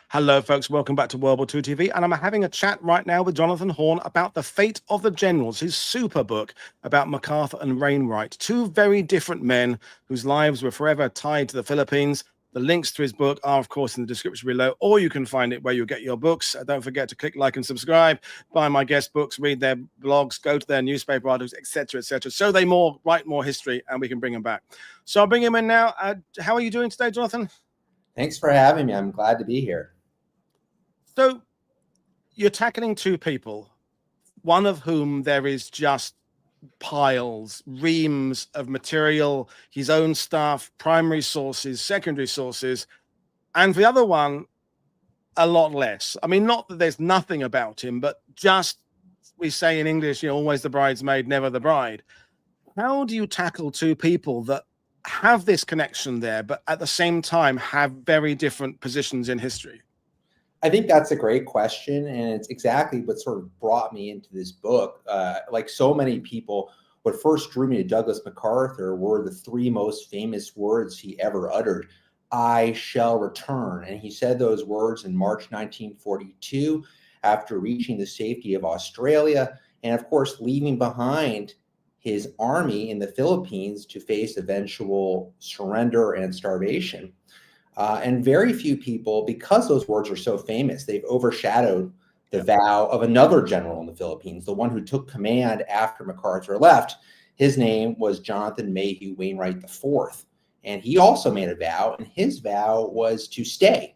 Hello, folks. Welcome back to World War II TV. And I'm having a chat right now with Jonathan Horn about The Fate of the Generals, his super book about MacArthur and Wainwright, two very different men whose lives were forever tied to the Philippines. The links to his book are, of course, in the description below, or you can find it where you get your books. Don't forget to click like and subscribe, buy my guest books, read their blogs, go to their newspaper articles, etc., etc. So they write more history, and we can bring them back. So I'll bring him in now. How are you doing today, Jonathan? Thanks for having me. I'm glad to be here. So you're tackling two people, one of whom there is just piles, reams of material, his own stuff, primary sources, secondary sources, and for the other one, a lot less. I mean, not that there's nothing about him, but just, we say in English, always the bridesmaid, never the bride. How do you tackle two people that have this connection there, but at the same time have very different positions in history? I think that's a great question, and it's exactly what sort of brought me into this book. Like so many people, what first drew me to Douglas MacArthur were the three most famous words he ever uttered: "I shall return." And he said those words in March 1942 after reaching the safety of Australia and, of course, leaving behind his army in the Philippines to face eventual surrender and starvation. And very few people, because those words are so famous, they've overshadowed the vow of another general in the Philippines, the one who took command after MacArthur left. His name was Jonathan Mayhew Wainwright IV. And he also made a vow, and his vow was to stay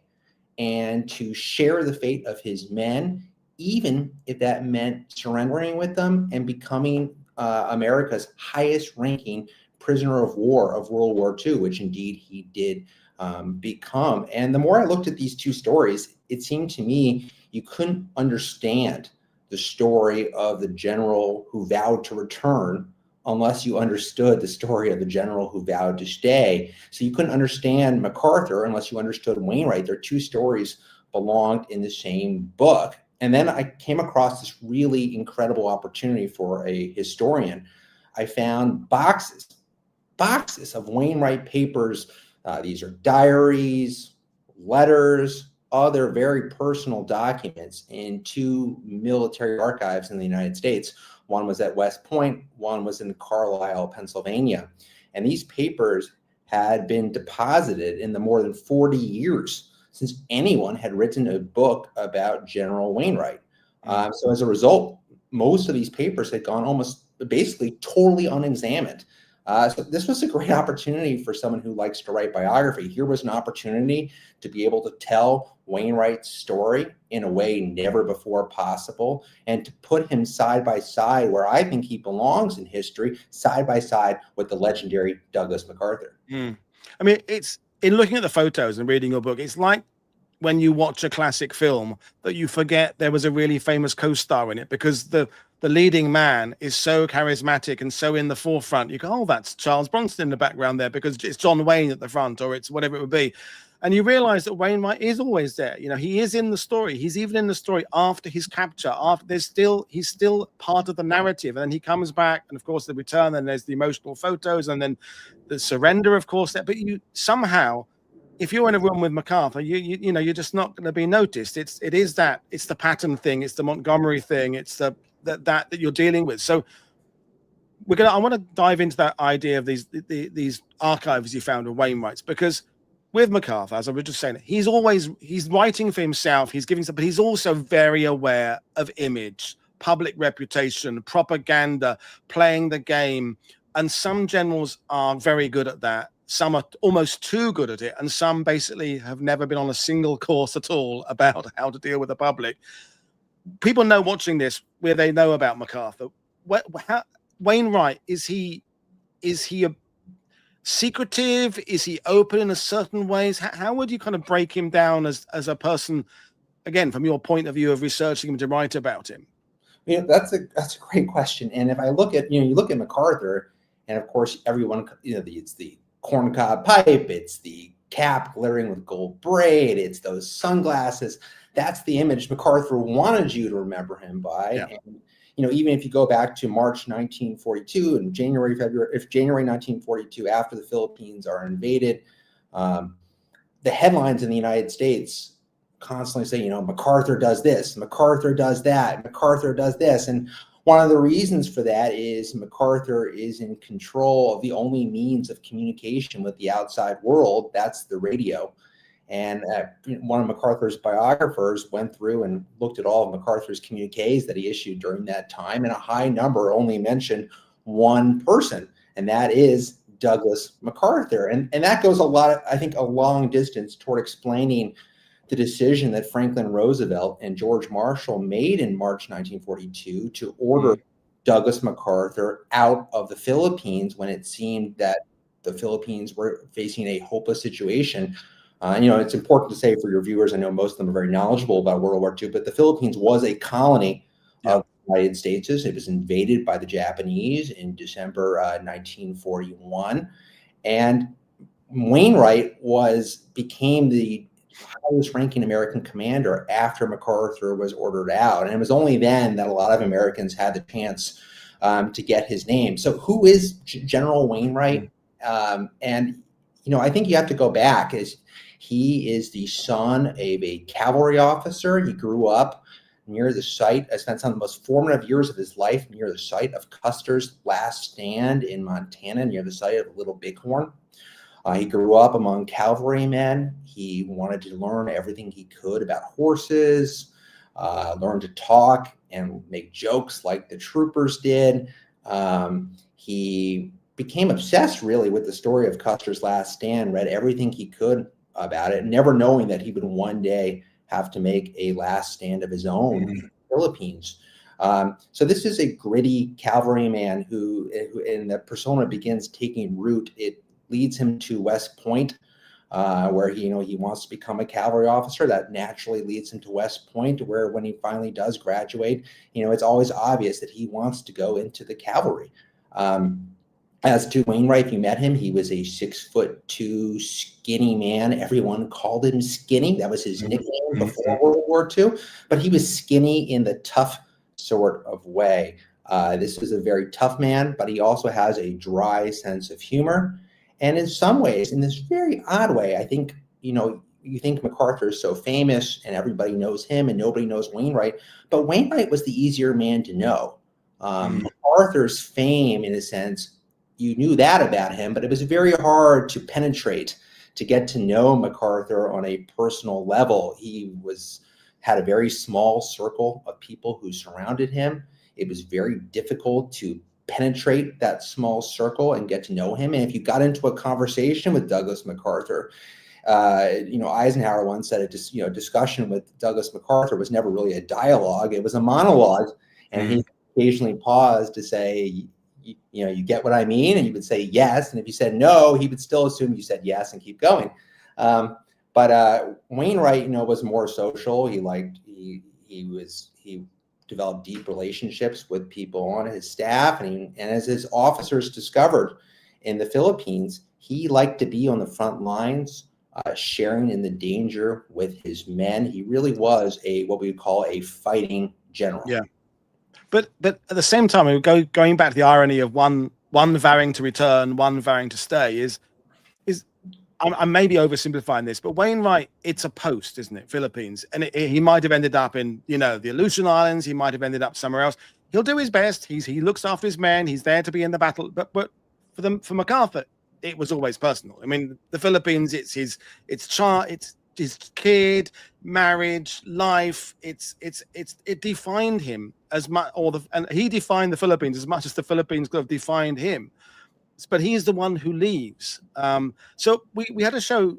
and to share the fate of his men, even if that meant surrendering with them and becoming America's highest ranking prisoner of war of World War II, which indeed he did become. And the more I looked at these two stories, it seemed to me you couldn't understand the story of the general who vowed to return unless you understood the story of the general who vowed to stay. So you couldn't understand MacArthur unless you understood Wainwright. Their two stories belonged in the same book. And then I came across this really incredible opportunity for a historian. I found boxes of Wainwright papers. These are diaries, letters, other very personal documents in two military archives in the United States. One was at West Point, one was in Carlisle, Pennsylvania. And these papers had been deposited in the more than 40 years since anyone had written a book about General Wainwright. So as a result, most of these papers had gone almost basically totally unexamined. So this was a great opportunity for someone who likes to write biography. Here was an opportunity to be able to tell Wainwright's story in a way never before possible, and to put him side by side where I think he belongs in history, side by side with the legendary Douglas MacArthur. I mean, it's in looking at the photos and reading your book, it's like when you watch a classic film that you forget there was a really famous co-star in it, because the leading man is so charismatic and so in the forefront. You go, oh, that's Charles Bronson in the background there, because it's John Wayne at the front, or it's whatever it would be. And you realize that Wainwright is always there. He is in the story. He's even in the story after his capture. He's still part of the narrative. And then he comes back, and of course the return, and there's the emotional photos, and then the surrender, of course. But you somehow, if you're in a room with MacArthur, you're just not going to be noticed. It's the Patton thing, it's the Montgomery thing, it's that you're dealing with. So I want to dive into that idea of these archives you found of Wainwright's, because with MacArthur, as I was just saying, he's writing for himself, he's giving stuff, but he's also very aware of image, public reputation, propaganda, playing the game. And some generals are very good at that. Some are almost too good at it, and some basically have never been on a single course at all about how to deal with the public. People know watching this where they know about MacArthur. Wainwright, is he a secretive? Is he open in a certain ways? How would you kind of break him down as a person, again, from your point of view of researching him to write about him? That's a great question. And if I look at, you look at MacArthur, and of course everyone, it's the corncob pipe, it's the cap glittering with gold braid, it's those sunglasses. That's the image MacArthur wanted you to remember him by. Yeah. And even if you go back to March 1942 and January 1942, after the Philippines are invaded, the headlines in the United States constantly say, MacArthur does this, MacArthur does that, MacArthur does this. And one of the reasons for that is MacArthur is in control of the only means of communication with the outside world. That's the radio. And one of MacArthur's biographers went through and looked at all of MacArthur's communiques that he issued during that time, and a high number only mentioned one person, and that is Douglas MacArthur. And that goes a long distance toward explaining the decision that Franklin Roosevelt and George Marshall made in March 1942 to order Douglas MacArthur out of the Philippines when it seemed that the Philippines were facing a hopeless situation. It's important to say for your viewers, I know most of them are very knowledgeable about World War II, but the Philippines was a colony of the United States. It was invaded by the Japanese in December 1941. And Wainwright became the highest ranking American commander after MacArthur was ordered out. And it was only then that a lot of Americans had the chance to get his name. So who is General Wainwright? And I think you have to go back. He is the son of a cavalry officer. He grew up near the site, spent some of the most formative years of his life near the site of Custer's last stand in Montana, near the site of Little Bighorn. He grew up among cavalrymen. He wanted to learn everything he could about horses, learn to talk and make jokes like the troopers did. He became obsessed really with the story of Custer's last stand, read everything he could about it, never knowing that he would one day have to make a last stand of his own in the Philippines. So this is a gritty cavalryman who, in the persona begins taking root. It leads him to West Point, where he wants to become a cavalry officer. That naturally leads him to West Point, where when he finally does graduate, it's always obvious that he wants to go into the cavalry. As to Wainwright, if you met him, he was a 6'2" skinny man. Everyone called him Skinny. That was his nickname before World War II. But he was skinny in the tough sort of way. This was a very tough man, but he also has a dry sense of humor. And in some ways, in this very odd way, I think, you think MacArthur is so famous and everybody knows him and nobody knows Wainwright, but Wainwright was the easier man to know. MacArthur's fame, in a sense, you knew that about him, but it was very hard to penetrate, to get to know MacArthur on a personal level. He had a very small circle of people who surrounded him. It was very difficult to penetrate that small circle and get to know him. And if you got into a conversation with Douglas MacArthur, Eisenhower once said a discussion with Douglas MacArthur was never really a dialogue; it was a monologue. And he occasionally paused to say, you get what I mean? And you would say yes. And if you said no, he would still assume you said yes and keep going. But Wainwright, was more social. He developed deep relationships with people on his staff. And as his officers discovered in the Philippines, he liked to be on the front lines, sharing in the danger with his men. He really was what we would call a fighting general. Yeah. But at the same time, going back to the irony of one vowing to return, one vowing to stay is I may be oversimplifying this, but Wainwright, it's a post, isn't it? Philippines, and he might have ended up in the Aleutian Islands. He might have ended up somewhere else. He'll do his best. He looks after his men. He's there to be in the battle. But for MacArthur, it was always personal. I mean, the Philippines, it's his kid, marriage, life. It defined him as much, and he defined the Philippines as much as the Philippines could have defined him. But he's the one who leaves. So we had a show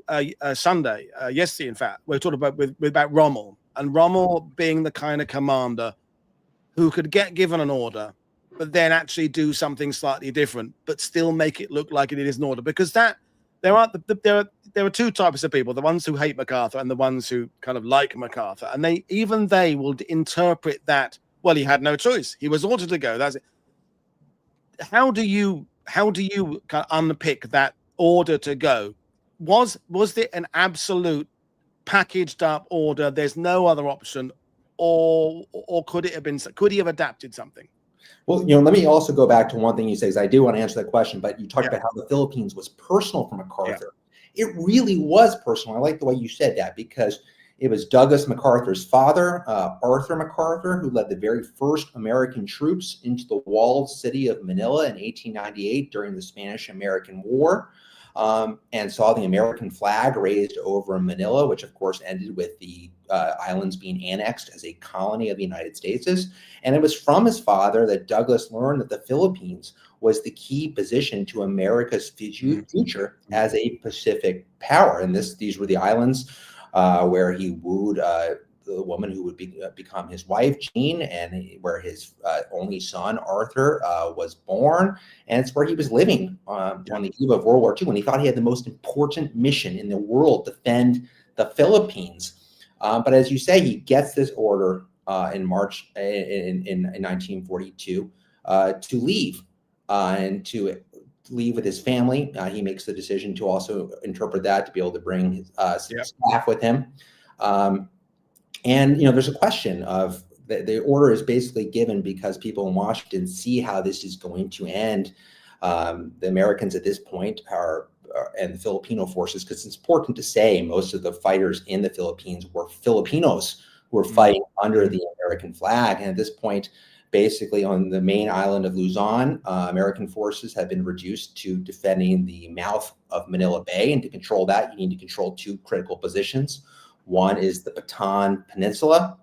Sunday, yesterday, in fact, we talked about Rommel, and Rommel being the kind of commander who could get given an order, but then actually do something slightly different, but still make it look like it is an order. Because there are two types of people: the ones who hate MacArthur and the ones who kind of like MacArthur, and they will interpret that. Well, he had no choice; he was ordered to go. That's it. How do you kind of unpick that order to go? Was it an absolute packaged up order? There's no other option, or could it have been? Could he have adapted something? Well, let me also go back to one thing you say, because I do want to answer that question. But you talked about how the Philippines was personal for MacArthur. It really was personal. I like the way you said that, because It was Douglas MacArthur's father, Arthur MacArthur, who led the very first American troops into the walled city of Manila in 1898 during the Spanish-American War, and saw the American flag raised over Manila, which of course ended with the islands being annexed as a colony of the United States. And it was from his father that Douglas learned that the Philippines was the key position to America's future as a Pacific power. And these were the islands where he wooed the woman who would become his wife, Jean, and where his only son, Arthur, was born. And it's where he was living on the eve of World War II, when he thought he had the most important mission in the world, defend the Philippines. But as you say, he gets this order in March in 1942 to leave and to leave with his family. He makes the decision to also interpret that to be able to bring his staff with him. And, there's a question of the order is basically given because people in Washington see how this is going to end. The Americans at this point and the Filipino forces, because it's important to say most of the fighters in the Philippines were Filipinos who were fighting under the American flag. And at this point, basically on the main island of Luzon, American forces have been reduced to defending the mouth of Manila Bay. And to control that, you need to control two critical positions. One is the Bataan Peninsula,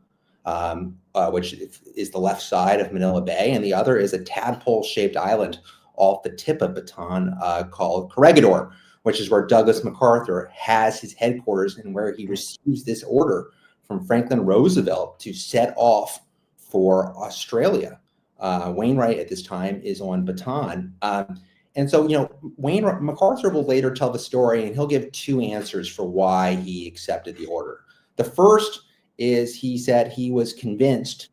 which is the left side of Manila Bay, and the other is a tadpole-shaped island off the tip of Bataan called Corregidor, which is where Douglas MacArthur has his headquarters and where he receives this order from Franklin Roosevelt to set off for Australia. Wainwright at this time is on Bataan. And so, MacArthur will later tell the story, and he'll give two answers for why he accepted the order. The first is he said he was convinced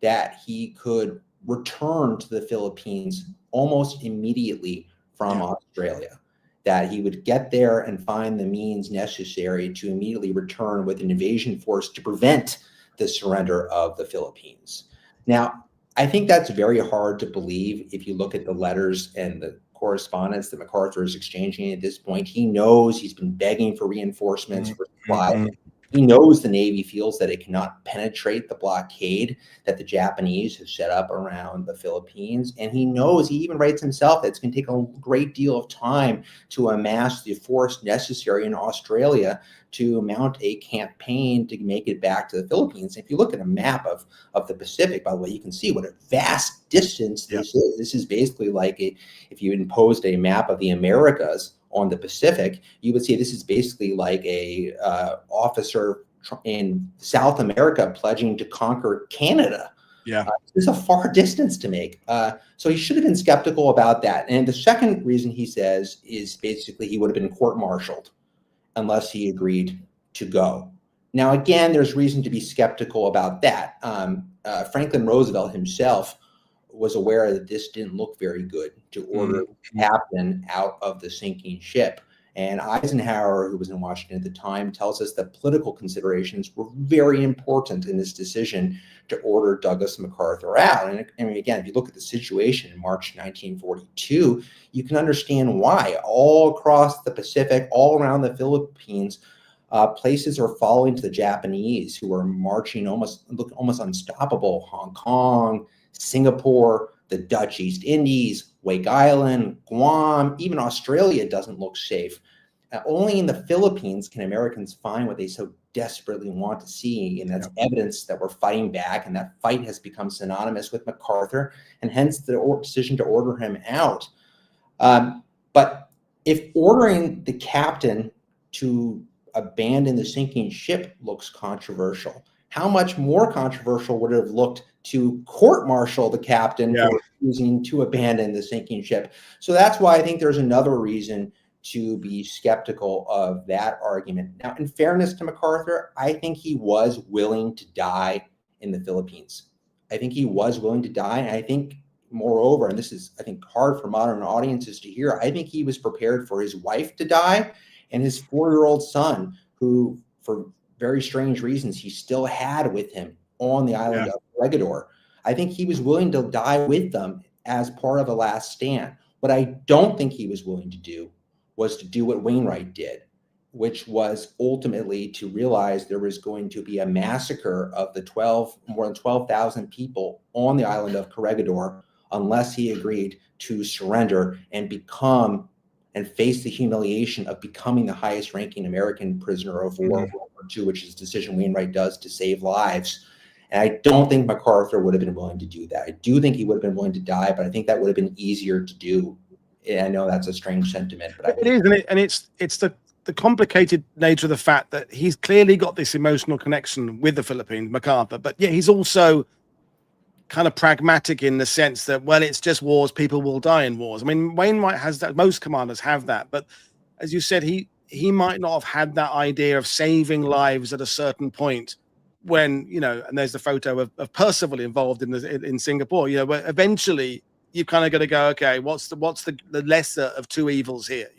that he could return to the Philippines almost immediately from Australia, that he would get there and find the means necessary to immediately return with an invasion force to prevent the surrender of the Philippines. Now, I think that's very hard to believe if you look at the letters and the correspondence that MacArthur is exchanging at this point. He knows he's been begging for reinforcements, for supply. He knows the Navy feels that it cannot penetrate the blockade that the Japanese have set up around the Philippines. And he knows, he even writes himself, that it's going to take a great deal of time to amass the force necessary in Australia to mount a campaign to make it back to the Philippines. If you look at a map of the Pacific, by the way, you can see what a vast distance this is. This is basically like if you imposed a map of the Americas on the Pacific, you would see this is basically like a officer in South America pledging to conquer Canada. It's a far distance to make. So he should have been skeptical about that. And the second reason he says is basically he would have been court-martialed unless he agreed to go. Now, again, there's reason to be skeptical about that. Franklin Roosevelt himself was aware that this didn't look very good to order the captain out of the sinking ship. And Eisenhower, who was in Washington at the time, tells us that political considerations were very important in this decision to order Douglas MacArthur out. And I mean, again, if you look at the situation in March 1942, you can understand why. All across the Pacific, all around the Philippines, places are falling to the Japanese, who are marching almost unstoppable. Hong Kong, Singapore, the Dutch East Indies, Wake Island, Guam, even Australia doesn't look safe. Only in the Philippines can Americans find what they so desperately want to see, and that's evidence that we're fighting back, and that fight has become synonymous with MacArthur, and hence the decision to order him out. But if ordering the captain to abandon the sinking ship looks controversial, how much more controversial would it have looked to court-martial the captain for refusing to abandon the sinking ship? So that's why I think there's another reason to be skeptical of that argument. Now, in fairness to MacArthur, I think he was willing to die in the Philippines. I think he was willing to die. And I think, moreover, and this is, I think, hard for modern audiences to hear, I think he was prepared for his wife to die and his 4-year-old son, who, for very strange reasons, he still had with him on the island of Corregidor. I think he was willing to die with them as part of a last stand. What I don't think he was willing to do was to do what Wainwright did which was ultimately to realize there was going to be a massacre of the more than 12,000 people on the island of Corregidor unless he agreed to surrender and face the humiliation of becoming the highest ranking American prisoner of war, World War II, which is a decision Wainwright does to save lives. And I don't think MacArthur would have been willing to do that. I do think he would have been willing to die, but I think that would have been easier to do. I know that's a strange sentiment, but it is, and it's the complicated nature of the fact that he's clearly got this emotional connection with the Philippines, MacArthur, but yeah, he's also kind of pragmatic in the sense that, well, it's just wars, people will die in wars. I mean, Wainwright has that, most commanders have that, but as you said, he might not have had that idea of saving lives at a certain point when, and there's the photo of Percival involved in Singapore, where eventually you kind of got to go, okay, what's the lesser of two evils here?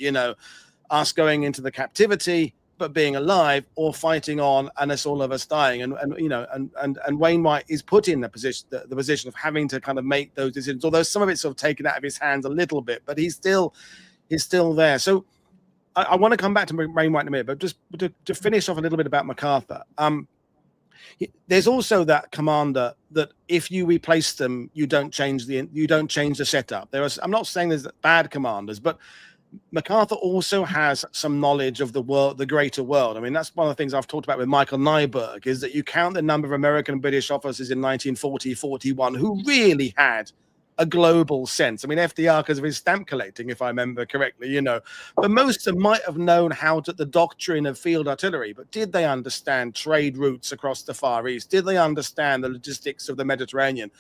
Us going into the captivity but being alive, or fighting on and us all of us dying. And Wainwright is put in the position of having to kind of make those decisions, although some of it's sort of taken out of his hands a little bit, but he's still there. So I want to come back to Wainwright in a minute, but just to finish off a little bit about MacArthur. There's also that commander that if you replace them, you don't change the setup. I'm not saying there's bad commanders, but MacArthur also has some knowledge of the world, the greater world. I mean, that's one of the things I've talked about with Michael Nyberg, is that you count the number of American and British officers in 1940-41 who really had a global sense. I mean, FDR because of his stamp collecting, if I remember correctly, but most of them might have known the doctrine of field artillery, but did they understand trade routes across the Far East? Did they understand the logistics of the Mediterranean?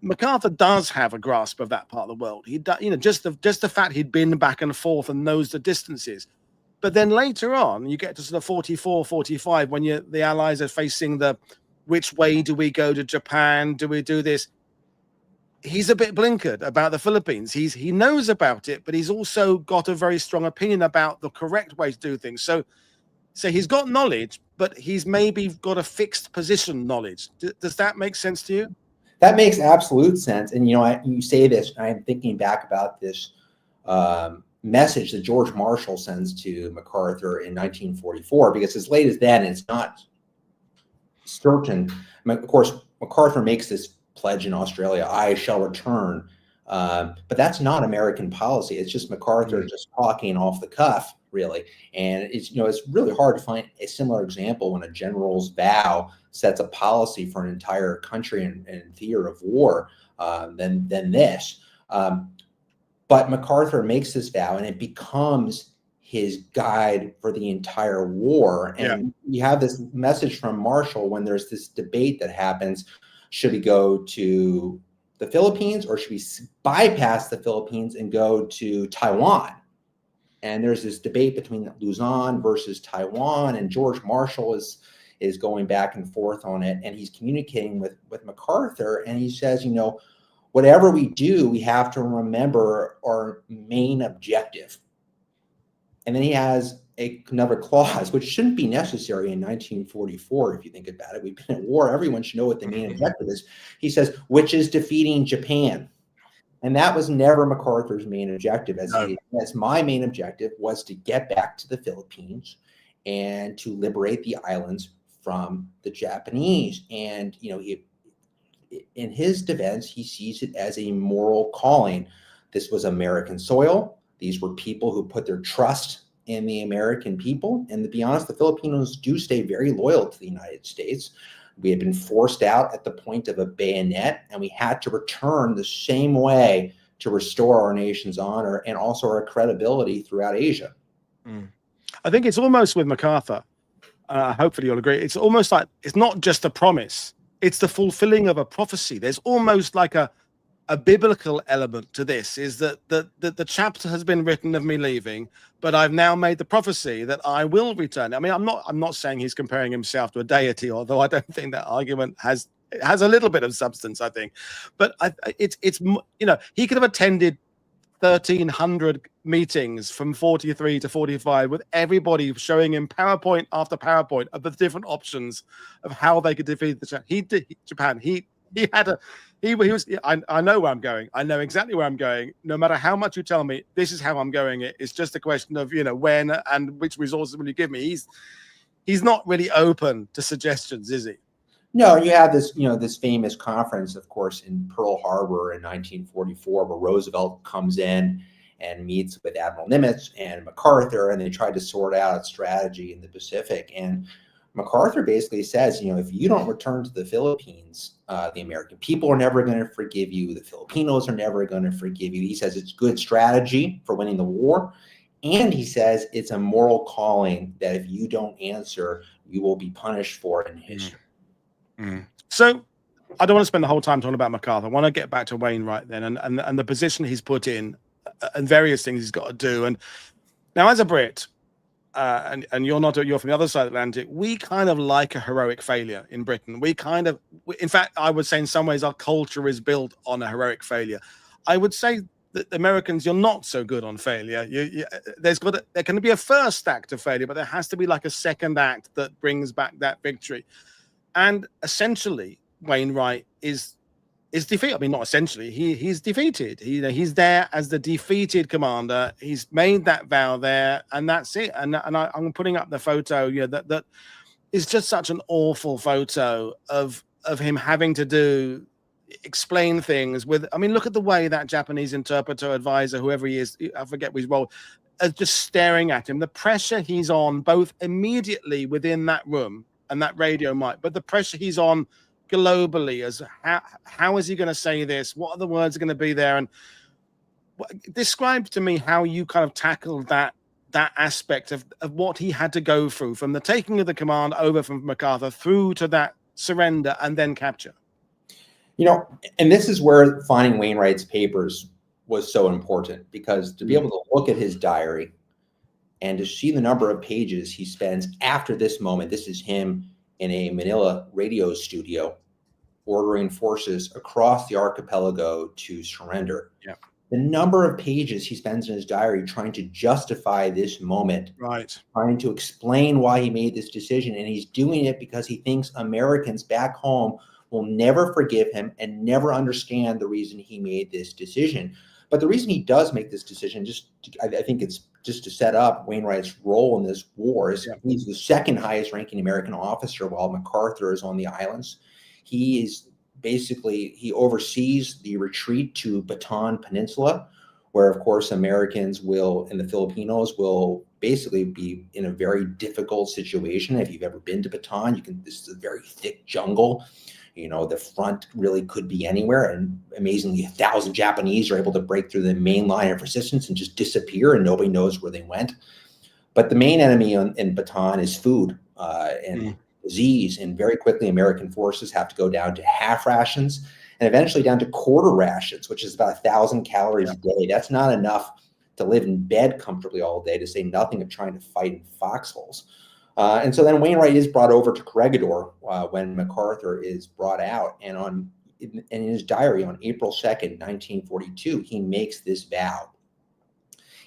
MacArthur does have a grasp of that part of the world. He does, just the fact he'd been back and forth and knows the distances. But then later on, you get to sort of 44, 45, when the Allies are facing which way do we go to Japan? Do we do this? He's a bit blinkered about the Philippines. He knows about it, but he's also got a very strong opinion about the correct way to do things. So he's got knowledge, but he's maybe got a fixed position knowledge. Does that make sense to you? That makes absolute sense. And, you say this, and I'm thinking back about this message that George Marshall sends to MacArthur in 1944, because as late as then, it's not certain. Of course, MacArthur makes this pledge in Australia, I shall return. But that's not American policy. It's just MacArthur just talking off the cuff, really. And it's really hard to find a similar example when a general's vow sets a policy for an entire country and theater of war than this. But MacArthur makes this vow, and it becomes his guide for the entire war. And you have this message from Marshall when there's this debate that happens: should we go to the Philippines, or should we bypass the Philippines and go to Taiwan? And there's this debate between Luzon versus Taiwan, and George Marshall is going back and forth on it, and he's communicating with MacArthur, and he says, whatever we do, we have to remember our main objective. And then he has another clause, which shouldn't be necessary in 1944, if you think about it. We've been at war. Everyone should know what the main objective is. He says, which is defeating Japan. And that was never MacArthur's main objective. As my main objective was to get back to the Philippines and to liberate the islands from the Japanese. And, in his defense, he sees it as a moral calling. This was American soil. These were people who put their trust in the American people. And to be honest, the Filipinos do stay very loyal to the United States. We had been forced out at the point of a bayonet, and we had to return the same way to restore our nation's honor and also our credibility throughout Asia. I think it's almost with MacArthur, hopefully you'll agree, it's almost like it's not just a promise, it's the fulfilling of a prophecy. There's almost like a biblical element to this, is that the chapter has been written of me leaving, but I've now made the prophecy that I will return. I mean, I'm not saying he's comparing himself to a deity, although I don't think that argument has a little bit of substance, I think. But it's he could have attended 1,300 meetings from 43 to 45 with everybody showing him PowerPoint after PowerPoint of the different options of how they could defeat Japan. he had a he was I know where I'm going. I know exactly where I'm going. No matter how much you tell me, this is how I'm going. It's just a question of, when and which resources will you give me. He's not really open to suggestions, is he? No, you have this, this famous conference, of course, in Pearl Harbor in 1944, where Roosevelt comes in and meets with Admiral Nimitz and MacArthur, and they try to sort out a strategy in the Pacific. And MacArthur basically says, if you don't return to the Philippines, the American people are never going to forgive you. The Filipinos are never going to forgive you. He says it's good strategy for winning the war. And he says it's a moral calling that if you don't answer, you will be punished for it in history. So I don't want to spend the whole time talking about MacArthur. I want to get back to Wainwright then, and the position he's put in, and various things he's got to do. And now, as a Brit, and you're from the other side of the Atlantic, we kind of like a heroic failure in Britain. In fact, I would say in some ways our culture is built on a heroic failure. I would say that Americans, you're not so good on failure. There can be a first act of failure, but there has to be like a second act that brings back that victory. And essentially, Wainwright is defeated. I mean, not essentially. He's defeated. He's there as the defeated commander. He's made that vow there, and that's it. And I'm putting up the photo. That is just such an awful photo of him having to explain things with. I mean, look at the way that Japanese interpreter, advisor, whoever he is, I forget his role, just staring at him. The pressure he's on, both immediately within that room and that radio mic, but the pressure he's on globally as how is he going to say this? What are the words going to be there? And describe to me how you kind of tackled that aspect of what he had to go through from the taking of the command over from MacArthur through to that surrender and then capture. And this is where finding Wainwright's papers was so important, because to be able to look at his diary and to see the number of pages he spends after this moment. This is him in a Manila radio studio ordering forces across the archipelago to surrender. Yeah. The number of pages he spends in his diary trying to justify this moment, right, trying to explain why he made this decision. And he's doing it because he thinks Americans back home will never forgive him and never understand the reason he made this decision. But the reason he does make this decision, I think it's just to set up Wainwright's role in this war, is he's the second highest ranking American officer while MacArthur is on the islands. He oversees the retreat to Bataan Peninsula, where, of course, Americans and the Filipinos will basically be in a very difficult situation. If you've ever been to Bataan, this is a very thick jungle. The front really could be anywhere. And amazingly, 1,000 Japanese are able to break through the main line of resistance and just disappear, and nobody knows where they went. But the main enemy in Bataan is food and disease. And very quickly, American forces have to go down to half rations and eventually down to quarter rations, which is about 1,000 calories a day. That's not enough to live in bed comfortably all day, to say nothing of trying to fight in foxholes. And so then Wainwright is brought over to Corregidor when MacArthur is brought out. And in his diary on April 2nd, 1942, he makes this vow.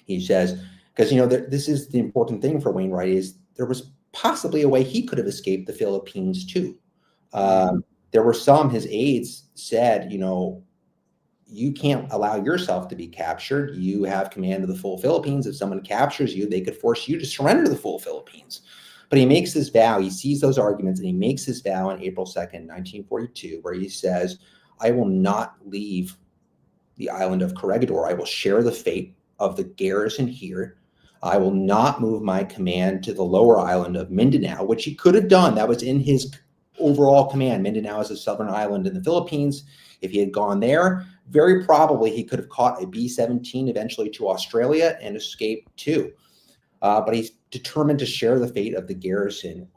He says, because, this is the important thing for Wainwright, is there was possibly a way he could have escaped the Philippines too. There were his aides said, you can't allow yourself to be captured. You have command of the full Philippines. If someone captures you, they could force you to surrender the full Philippines. But he makes this vow. He sees those arguments, and he makes this vow on April 2nd, 1942, where he says, I will not leave the island of Corregidor. I will share the fate of the garrison here. I will not move my command to the lower island of Mindanao, which he could have done. That was in his overall command. Mindanao is a southern island in the Philippines. If he had gone there, very probably he could have caught a B-17 eventually to Australia and escaped too. But he's determined to share the fate of the garrison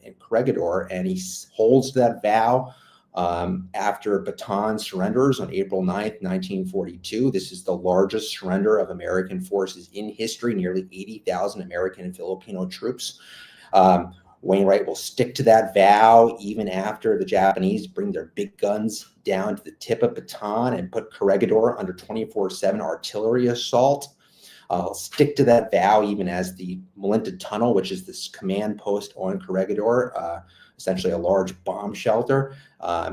in Corregidor, and he holds that vow after Bataan surrenders on April 9th, 1942. This is the largest surrender of American forces in history, nearly 80,000 American and Filipino troops. Wainwright will stick to that vow even after the Japanese bring their big guns down to the tip of Bataan and put Corregidor under 24/7 artillery assault. He'll stick to that vow even as the Malinta Tunnel, which is this command post on Corregidor, essentially a large bomb shelter,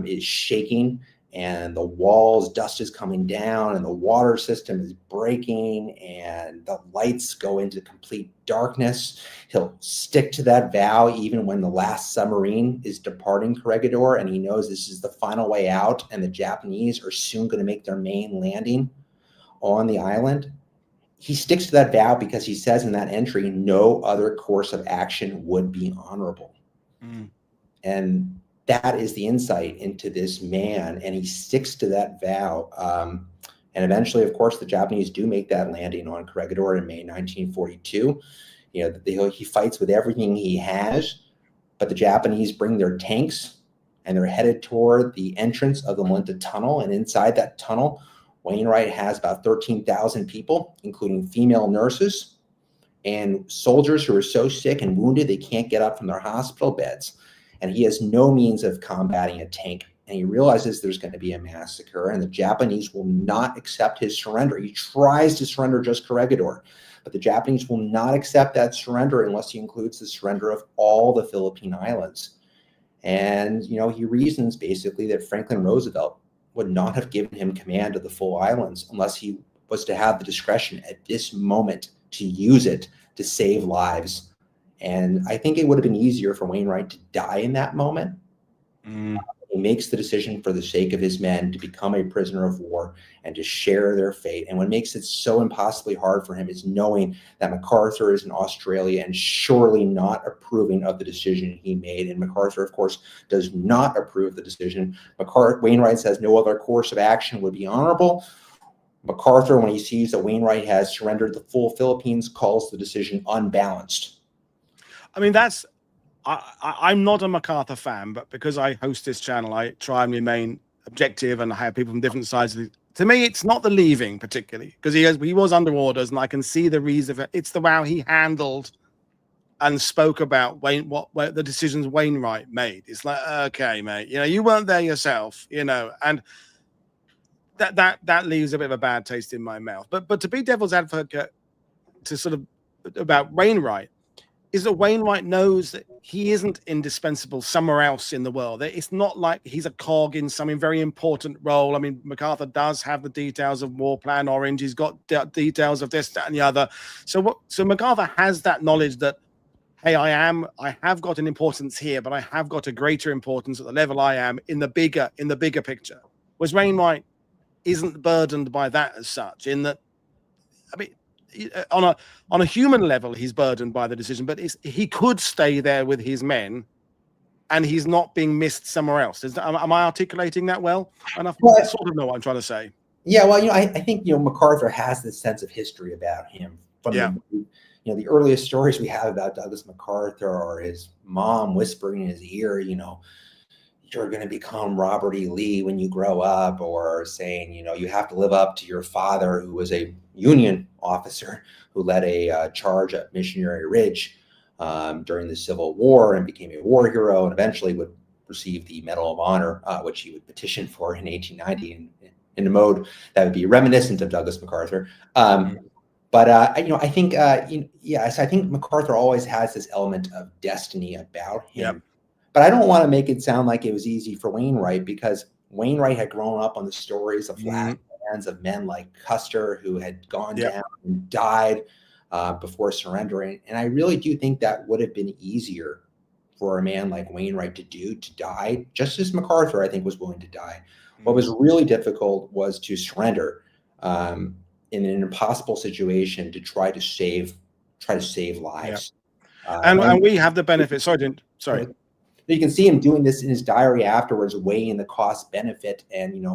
is shaking, and the walls, dust is coming down, and the water system is breaking, and the lights go into complete darkness. He'll stick to that vow even when the last submarine is departing Corregidor, and he knows this is the final way out, and the Japanese are soon going to make their main landing on the island. He sticks to that vow because he says in that entry, no other course of action would be honorable. And that is the insight into this man, and he sticks to that vow. And eventually, of course, the Japanese do make that landing on Corregidor in May 1942. He fights with everything he has, but the Japanese bring their tanks, and they're headed toward the entrance of the Malinta Tunnel. And inside that tunnel, Wainwright has about 13,000 people, including female nurses and soldiers who are so sick and wounded they can't get up from their hospital beds. And he has no means of combating a tank. And he realizes there's going to be a massacre, and the Japanese will not accept his surrender. He tries to surrender just Corregidor, but the Japanese will not accept that surrender unless he includes the surrender of all the Philippine Islands. And, he reasons basically that Franklin Roosevelt would not have given him command of the full islands unless he was to have the discretion at this moment to use it to save lives. And I think it would have been easier for Wainwright to die in that moment. He makes the decision for the sake of his men to become a prisoner of war and to share their fate. And what makes it so impossibly hard for him is knowing that MacArthur is in Australia and surely not approving of the decision he made. And MacArthur, of course, does not approve the decision. Wainwright says no other course of action would be honorable. MacArthur, when he sees that Wainwright has surrendered the full Philippines, calls the decision unbalanced. I mean, I'm not a MacArthur fan, but because I host this channel, I try and remain objective and have people from different sides of to me, it's not the leaving particularly, because he was under orders, and I can see the reason. It's the how he handled and spoke about what the decisions Wainwright made. It's like, okay, mate, you weren't there yourself, and that leaves a bit of a bad taste in my mouth. But to be devil's advocate, to sort of about Wainwright, is that Wainwright knows that he isn't indispensable somewhere else in the world. It's not like he's a cog in some very important role. I mean, MacArthur does have the details of War Plan Orange. He's got details of this, that, and the other. So MacArthur has that knowledge that, hey, I have got an importance here, but I have got a greater importance at the level I am in the bigger picture. Whereas Wainwright isn't burdened by that as such, in that, I mean, on a human level, he's burdened by the decision, but he could stay there with his men, and he's not being missed somewhere else. Am I articulating that well enough? I sort of know what I'm trying to say. Yeah, well, I think MacArthur has this sense of history about him. From the earliest stories we have about Douglas MacArthur are his mom whispering in his ear, you're going to become Robert E. Lee when you grow up, or saying, you have to live up to your father, who was a Union officer who led a charge at Missionary Ridge during the Civil War and became a war hero, and eventually would receive the Medal of Honor, which he would petition for in 1890 in a mode that would be reminiscent of Douglas MacArthur. But I think, I think MacArthur always has this element of destiny about him. Yep. But I don't want to make it sound like it was easy for Wainwright, because Wainwright had grown up on the stories of last stands of men like Custer, who had gone down and died before surrendering. And I really do think that would have been easier for a man like Wainwright to die, just as MacArthur, I think, was willing to die. What was really difficult was to surrender in an impossible situation to try to save lives. And we have the benefit. Sorry. You can see him doing this in his diary afterwards, weighing the cost benefit. And,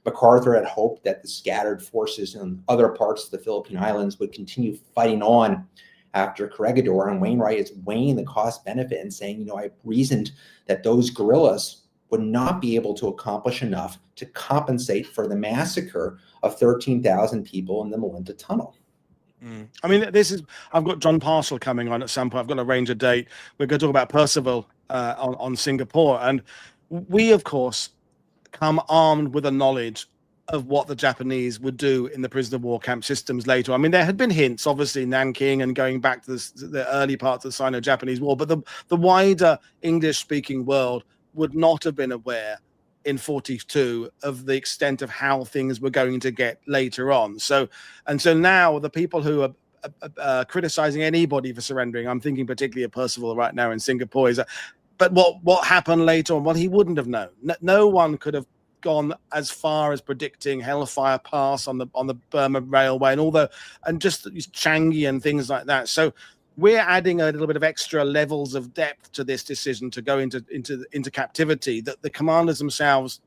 MacArthur had hoped that the scattered forces in other parts of the Philippine Islands would continue fighting on after Corregidor. And Wainwright is weighing the cost benefit and saying, I reasoned that those guerrillas would not be able to accomplish enough to compensate for the massacre of 13,000 people in the Malinta Tunnel. I mean, I've got John Parcel coming on at some point. I've got to arrange a date. We're going to talk about Percival on Singapore. And we, of course, come armed with a knowledge of what the Japanese would do in the prisoner of war camp systems later. I mean, there had been hints, obviously, Nanking and going back to the early parts of the Sino-Japanese War, but the wider English-speaking world would not have been aware in 42 of the extent of how things were going to get later on. So now the people who are criticizing anybody for surrendering, I'm thinking particularly of Percival right now in Singapore, is but what happened later on? Well, he wouldn't have known. No one could have gone as far as predicting Hellfire Pass on the Burma Railway and just Changi and things like that. So we're adding a little bit of extra levels of depth to this decision to go into captivity that the commanders themselves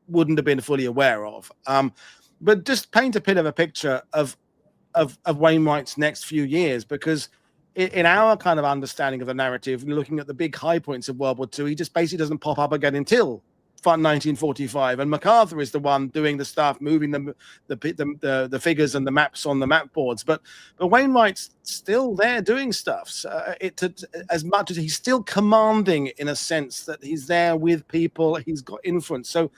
wouldn't have been fully aware of. But just paint a bit of a picture of Wainwright's next few years, because in our kind of understanding of the narrative, looking at the big high points of World War II, he just basically doesn't pop up again until 1945, and MacArthur is the one doing the stuff, moving the figures and the maps on the map boards. But Wainwright's still there doing stuff. So as much as he's still commanding, in a sense that he's there with people, he's got influence. So,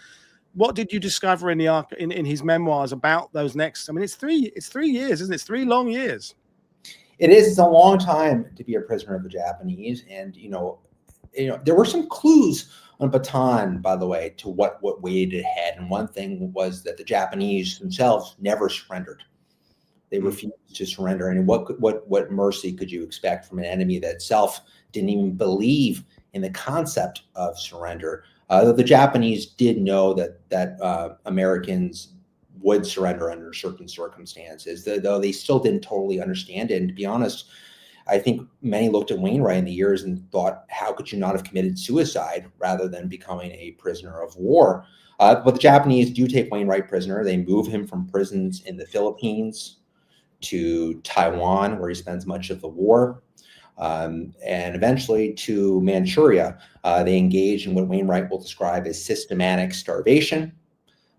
what did you discover in his memoirs about those next? I mean, it's 3 years, isn't it? It's 3 long years. It is. It's a long time to be a prisoner of the Japanese, and there were some clues on Bataan, by the way, to what waited ahead. And one thing was that the Japanese themselves never surrendered. They refused to surrender. And what mercy could you expect from an enemy that itself didn't even believe in the concept of surrender? The Japanese did know that Americans would surrender under certain circumstances, though they still didn't totally understand it. And to be honest, I think many looked at Wainwright in the years and thought, how could you not have committed suicide rather than becoming a prisoner of war? But the Japanese do take Wainwright prisoner. They move him from prisons in the Philippines to Taiwan, where he spends much of the war, and eventually to Manchuria. They engage in what Wainwright will describe as systematic starvation.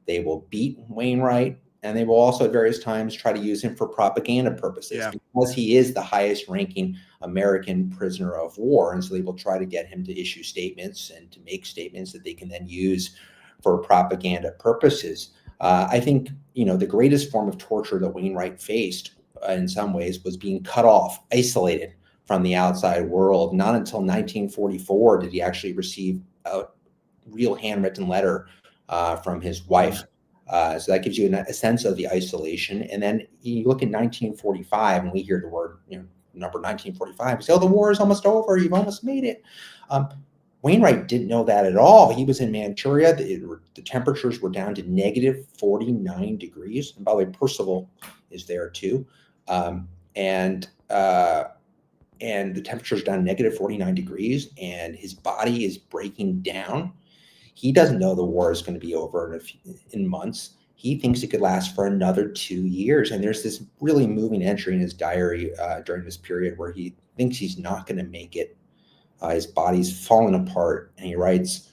They will beat Wainwright, and they will also at various times try to use him for propaganda purposes, because he is the highest ranking American prisoner of war. And so they will try to get him to issue statements and to make statements that they can then use for propaganda purposes. I think, the greatest form of torture that Wainwright faced in some ways was being cut off, isolated from the outside world. Not until 1944 did he actually receive a real handwritten letter from his wife. So that gives you a sense of the isolation. And then you look at 1945, and we hear the word, number 1945. We say, oh, the war is almost over. You've almost made it. Wainwright didn't know that at all. He was in Manchuria. The temperatures were down to negative 49 degrees. And by the way, Percival is there too. And the temperature's down negative 49 degrees, and his body is breaking down. He doesn't know the war is going to be over in months. He thinks it could last for another 2 years. And there's this really moving entry in his diary during this period where he thinks he's not going to make it. His body's falling apart. And he writes,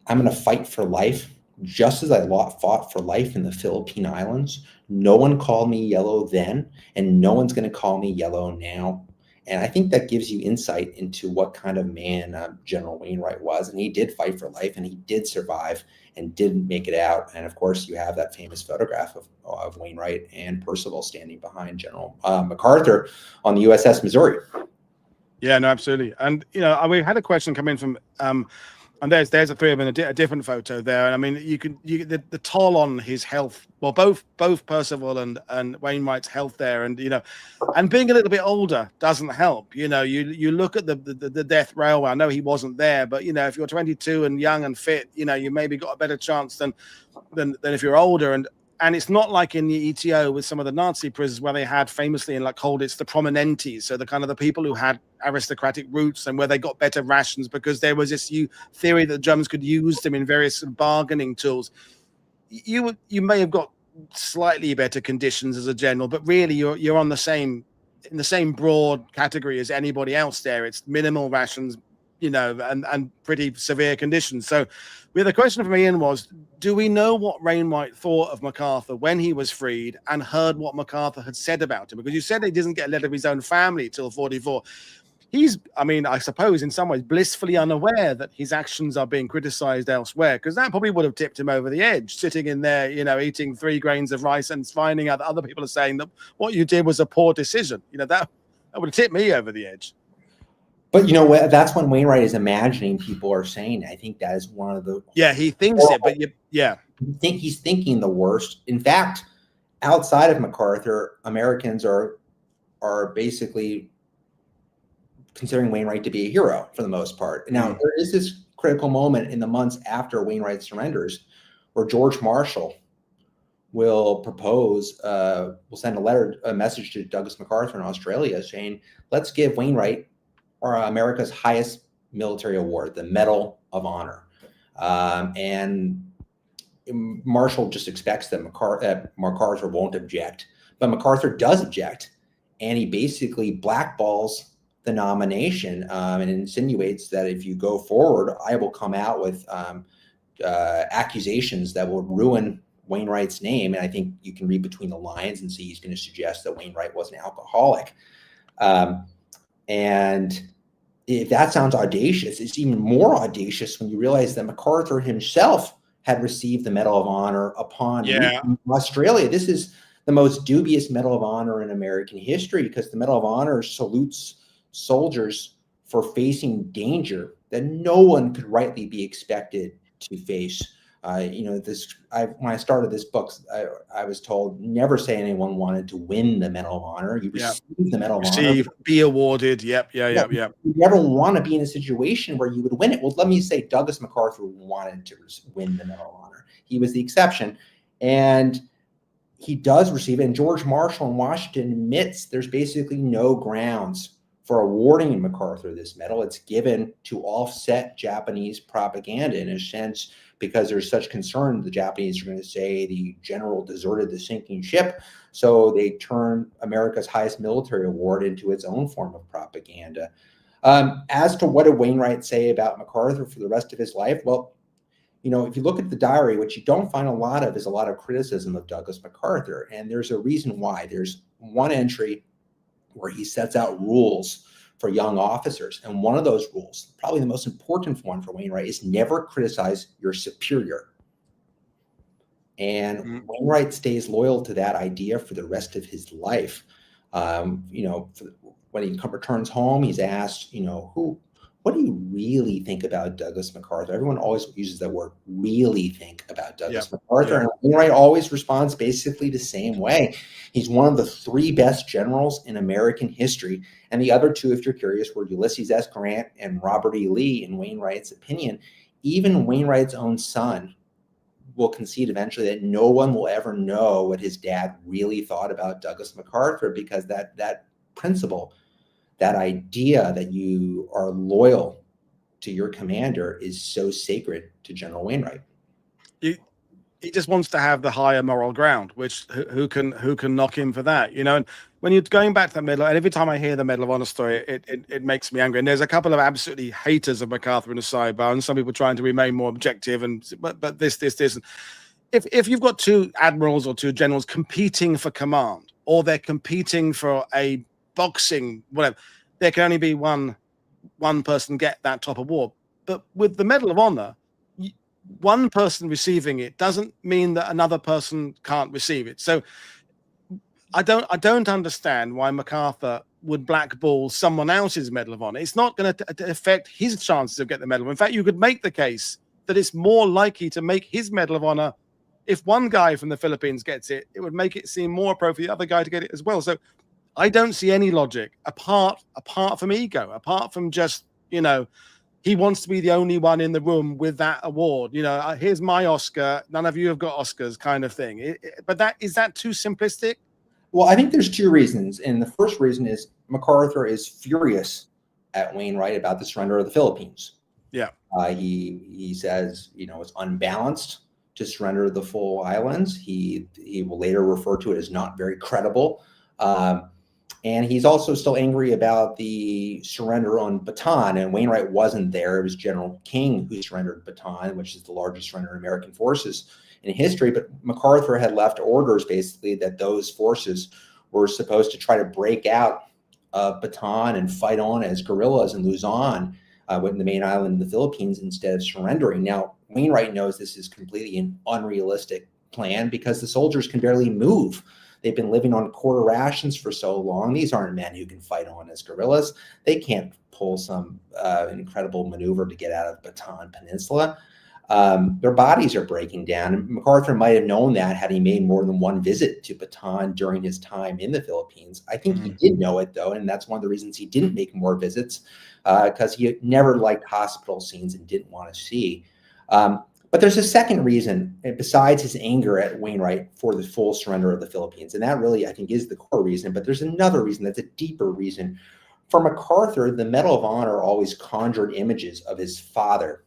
I'm going to fight for life just as I fought for life in the Philippine Islands. No one called me yellow then, and no one's going to call me yellow now. And I think that gives you insight into what kind of man General Wainwright was. And he did fight for life, and he did survive and did make it out. And of course, you have that famous photograph of Wainwright and Percival standing behind General MacArthur on the USS Missouri. Yeah, no, absolutely. And, we had a question come in from, and there's the three of them in a different photo there. And I mean, the toll on his health, well, both Percival and Wainwright's health there, and and being a little bit older doesn't help. You look at the death railway. I know he wasn't there, but if you're 22 and young and fit, you maybe got a better chance than if you're older. And it's not like in the ETO with some of the Nazi prisons where they had famously in Colditz the prominentes, so the kind of the people who had aristocratic roots and where they got better rations because there was this theory that the Germans could use them in various bargaining tools. You may have got slightly better conditions as a general, but really you're on in the same broad category as anybody else there. It's minimal rations, and pretty severe conditions. So the question from Ian was, do we know what Wainwright thought of MacArthur when he was freed and heard what MacArthur had said about him? Because you said he doesn't get a letter of his own family till 44. he's, I mean, I suppose in some ways blissfully unaware that his actions are being criticized elsewhere, because that probably would have tipped him over the edge, sitting in there, eating 3 grains of rice and finding out that other people are saying that what you did was a poor decision. That would have tipped me over the edge. But that's when Wainwright is imagining people are saying it. I think that is one of the he thinks it, but I think he's thinking the worst. In fact, outside of MacArthur, Americans are basically considering Wainwright to be a hero for the most part. Now, there is this critical moment in the months after Wainwright surrenders where George Marshall will send a message to Douglas MacArthur in Australia saying, let's give Wainwright America's highest military award, the Medal of Honor. And Marshall just expects that MacArthur won't object, but MacArthur does object, and he basically blackballs the nomination and insinuates that if you go forward, I will come out with accusations that will ruin Wainwright's name. And I think you can read between the lines and see he's going to suggest that Wainwright was an alcoholic. And if that sounds audacious, it's even more audacious when you realize that MacArthur himself had received the Medal of Honor upon leaving Australia. This is the most dubious Medal of Honor in American history, because the Medal of Honor salutes soldiers for facing danger that no one could rightly be expected to face. When I started this book, I was told never say anyone wanted to win the Medal of Honor. You receive the Medal of Honor. Be awarded. Yep. You never want to be in a situation where you would win it. Well, let me say Douglas MacArthur wanted to win the Medal of Honor. He was the exception. And he does receive it. And George Marshall in Washington admits there's basically no grounds for awarding MacArthur this medal. It's given to offset Japanese propaganda in a sense, because there's such concern the Japanese are going to say the general deserted the sinking ship. So they turn America's highest military award into its own form of propaganda. As to what did Wainwright say about MacArthur for the rest of his life? Well, if you look at the diary, what you don't find a lot of is a lot of criticism of Douglas MacArthur. And there's a reason why. There's one entry where he sets out rules for young officers. And one of those rules, probably the most important one for Wainwright, is never criticize your superior. And Wainwright stays loyal to that idea for the rest of his life. When he returns home, he's asked, what do you really think about Douglas MacArthur? Everyone always uses that word, really think about Douglas MacArthur. And Wainwright always responds basically the same way. He's one of the 3 best generals in American history. And the other 2, if you're curious, were Ulysses S. Grant and Robert E. Lee, in Wainwright's opinion. Even Wainwright's own son will concede eventually that no one will ever know what his dad really thought about Douglas MacArthur, because that principle, that idea that you are loyal to your commander, is so sacred to General Wainwright. He just wants to have the higher moral ground, which who can knock him for that, And when you're going back to the Medal, and every time I hear the Medal of Honor story, it makes me angry. And there's a couple of absolutely haters of MacArthur in the sidebar, and some people trying to remain more objective. But this. If you've got 2 admirals or 2 generals competing for command, or they're competing for a boxing, whatever, there can only be one person get that top award. But with the Medal of Honor, one person receiving it doesn't mean that another person can't receive it. So I don't understand why MacArthur would blackball someone else's Medal of Honor. It's not going to affect his chances of getting the medal. In fact, you could make the case that it's more likely to make his Medal of Honor, if one guy from the Philippines gets it, it would make it seem more appropriate for the other guy to get it as well. So I don't see any logic apart from ego, apart from just, he wants to be the only one in the room with that award. Here's my Oscar. None of you have got Oscars, kind of thing. But is that too simplistic? Well, I think there's 2 reasons. And the first reason is MacArthur is furious at Wainwright about the surrender of the Philippines. Yeah. He says, it's unbalanced to surrender the full islands. He will later refer to it as not very credible. And he's also still angry about the surrender on Bataan, and Wainwright wasn't there. It was General King who surrendered Bataan, which is the largest surrender in American forces in history. But MacArthur had left orders basically that those forces were supposed to try to break out of Bataan and fight on as guerrillas in Luzon, with the main island of the Philippines, instead of surrendering. Now, Wainwright knows this is completely an unrealistic plan because the soldiers can barely move. They've been living on quarter rations for so long. These aren't men who can fight on as guerrillas. They can't pull some incredible maneuver to get out of Bataan Peninsula. Their bodies are breaking down. And MacArthur might have known that had he made more than one visit to Bataan during his time in the Philippines. I think he did know it, though, and that's one of the reasons he didn't make more visits, because he never liked hospital scenes and didn't want to see. But there's a second reason, besides his anger at Wainwright for the full surrender of the Philippines. And that really, I think, is the core reason. But there's another reason that's a deeper reason. For MacArthur, the Medal of Honor always conjured images of his father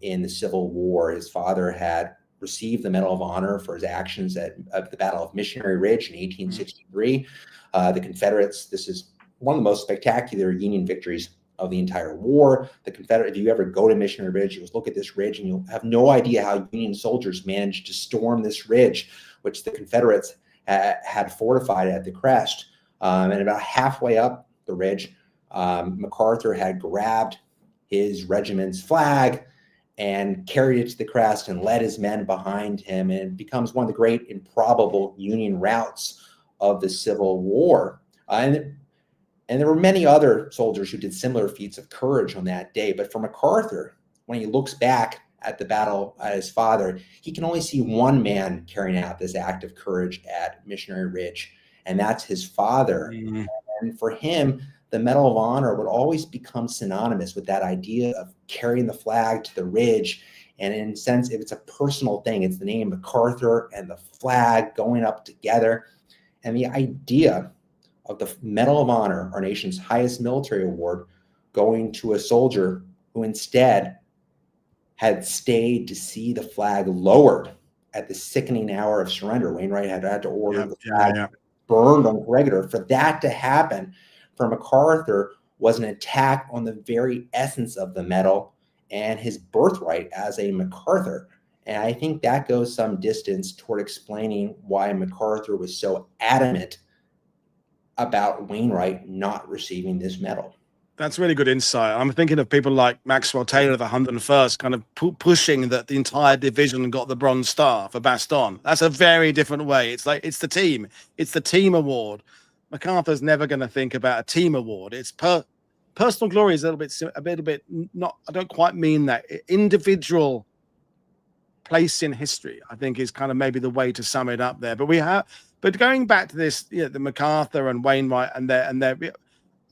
in the Civil War. His father had received the Medal of Honor for his actions at the Battle of Missionary Ridge in 1863. The Confederates, this is one of the most spectacular Union victories of the entire war. The Confederate, if you ever go to Missionary Ridge, you look at this ridge and you'll have no idea how Union soldiers managed to storm this ridge, which the Confederates had fortified at the crest. And about halfway up the ridge, MacArthur had grabbed his regiment's flag and carried it to the crest and led his men behind him. And it becomes one of the great improbable Union routes of the Civil War. And there were many other soldiers who did similar feats of courage on that day. But for MacArthur, when he looks back at the battle at his father, he can only see one man carrying out this act of courage at Missionary Ridge, and that's his father. And for him, the Medal of Honor would always become synonymous with that idea of carrying the flag to the ridge. And in a sense, if it's a personal thing, it's the name MacArthur and the flag going up together. And the idea of the Medal of Honor, our nation's highest military award, going to a soldier who instead had stayed to see the flag lowered at the sickening hour of surrender. Wainwright had to order the flag burned on regular. For that to happen for MacArthur was an attack on the very essence of the medal and his birthright as a MacArthur. And I think that goes some distance toward explaining why MacArthur was so adamant about Wainwright not receiving this medal. That's really good insight. I'm thinking of people like Maxwell Taylor, the 101st, kind of pushing that the entire division got the Bronze Star for Bastogne. That's a very different way. It's like, it's the team. It's the team award. MacArthur's never going to think about a team award. It's personal glory is a little bit not, I don't quite mean that. Individual place in history, I think, is kind of maybe the way to sum it up there. But going back to this, the MacArthur and Wainwright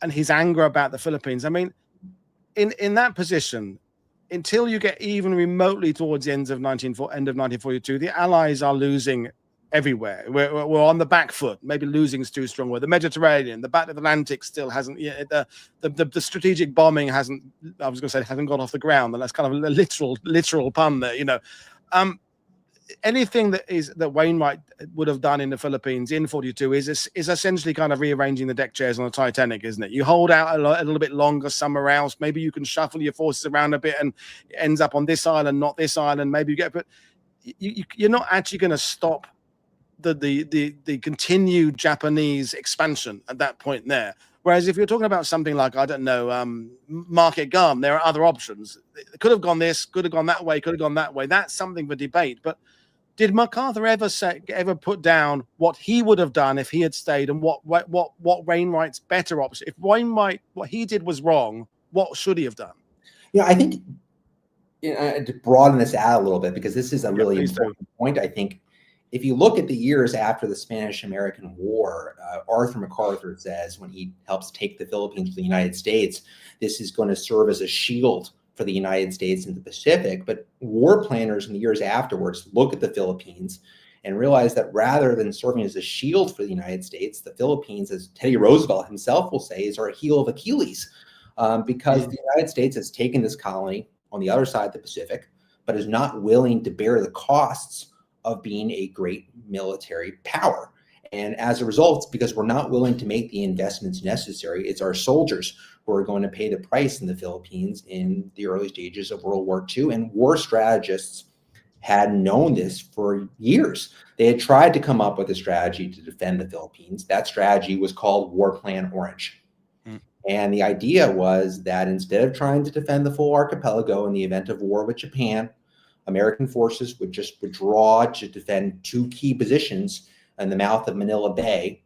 and his anger about the Philippines. I mean, in that position, until you get even remotely towards the end of 1942, the Allies are losing everywhere. We're on the back foot. Maybe losing is too strong. The Mediterranean, the Battle of the Atlantic still hasn't. The strategic bombing hasn't. I was going to say hasn't got off the ground, and that's kind of a literal pun there. Anything that Wainwright would have done in the Philippines in 42 is essentially kind of rearranging the deck chairs on the Titanic, isn't it? You hold out a little bit longer somewhere else. Maybe you can shuffle your forces around a bit and it ends up on this island, not this island. Maybe you get, but you're not actually going to stop the continued Japanese expansion at that point there. Whereas if you're talking about something like, I don't know, Market Garden, there are other options. It could have gone this, could have gone that way, could have gone that way. That's something for debate. But did MacArthur ever put down what he would have done if he had stayed, and what Wainwright's better option? If Wainwright, what he did was wrong, what should he have done? I think to broaden this out a little bit, because this is a really important point. I think if you look at the years after the Spanish-American War, Arthur MacArthur says when he helps take the Philippines to the United States, this is going to serve as a shield for the United States in the Pacific. But war planners in the years afterwards look at the Philippines and realize that rather than serving as a shield for the United States, the Philippines, as Teddy Roosevelt himself will say, is our heel of Achilles, because the United States has taken this colony on the other side of the Pacific, but is not willing to bear the costs of being a great military power. And as a result, because we're not willing to make the investments necessary, it's our soldiers who are going to pay the price in the Philippines in the early stages of World War II. And war strategists had known this for years. They had tried to come up with a strategy to defend the Philippines. That strategy was called War Plan Orange. And the idea was that instead of trying to defend the full archipelago in the event of war with Japan, American forces would just withdraw to defend 2 key positions in the mouth of Manila Bay,